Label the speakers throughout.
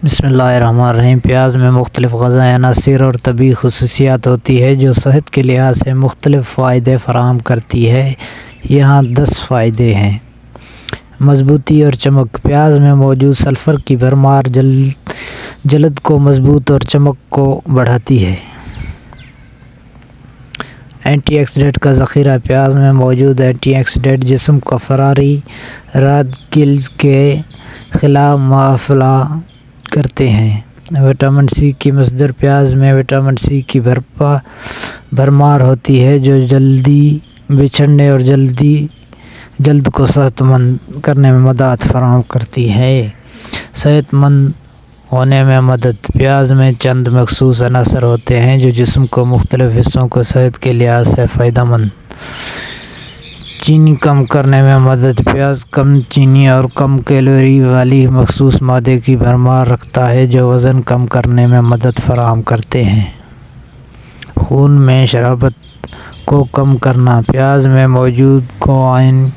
Speaker 1: بسم اللہ الرحمن الرحیم۔ پیاز میں مختلف غذائی عناصر اور طبی خصوصیات ہوتی ہے جو صحت کے لحاظ سے مختلف فائدے فراہم کرتی ہے۔ یہاں 10 فائدے ہیں۔ مضبوطی اور چمک۔ پیاز میں موجود سلفر کی بھرمار جلد کو مضبوط اور چمک کو بڑھاتی ہے۔ اینٹی آکسیڈنٹ کا ذخیرہ۔ پیاز میں موجود اینٹی آکسیڈنٹ جسم کو فراری رادیکلز کے خلاف محافظت کرتے ہیں۔ وٹامن سی کی مقدار۔ پیاز میں وٹامن سی کی بھرمار ہوتی ہے جو جلدی بچھڑنے اور جلد کو صحت مند کرنے میں مدد فراہم کرتی ہے۔ صحت مند ہونے میں مدد۔ پیاز میں چند مخصوص عناصر ہوتے ہیں جو جسم کو مختلف حصوں کو صحت کے لحاظ سے فائدہ مند۔ چینی کم کرنے میں مدد۔ پیاز کم چینی اور کم کیلوری والی مخصوص مادے کی بھرمار رکھتا ہے جو وزن کم کرنے میں مدد فراہم کرتے ہیں۔ خون میں شرابت کو کم کرنا۔ پیاز میں موجود کوآئین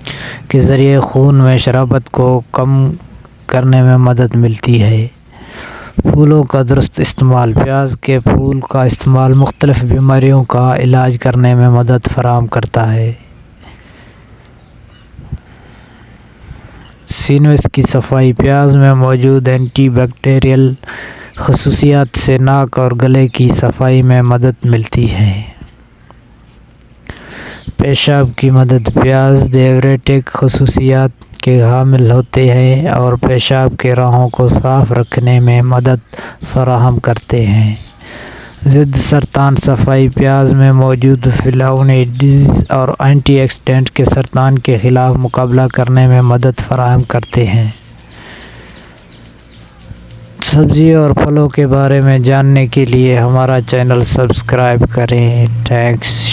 Speaker 1: کے ذریعے خون میں شرابت کو کم کرنے میں مدد ملتی ہے۔ پھولوں کا درست استعمال۔ پیاز کے پھول کا استعمال مختلف بیماریوں کا علاج کرنے میں مدد فراہم کرتا ہے۔ سینوس کی صفائی۔ پیاز میں موجود اینٹی بیکٹیریل خصوصیات سے ناک اور گلے کی صفائی میں مدد ملتی ہے۔ پیشاب کی مدد۔ پیاز ڈائیوریٹک خصوصیات کے حامل ہوتے ہیں اور پیشاب کے راہوں کو صاف رکھنے میں مدد فراہم کرتے ہیں۔ ضد سرطان صفائی۔ پیاز میں موجود فلاوونوائڈز اور اینٹی آکسیڈنٹ کے سرطان کے خلاف مقابلہ کرنے میں مدد فراہم کرتے ہیں۔ سبزی اور پھلوں کے بارے میں جاننے کے لیے ہمارا چینل سبسکرائب کریں۔ تھینکس۔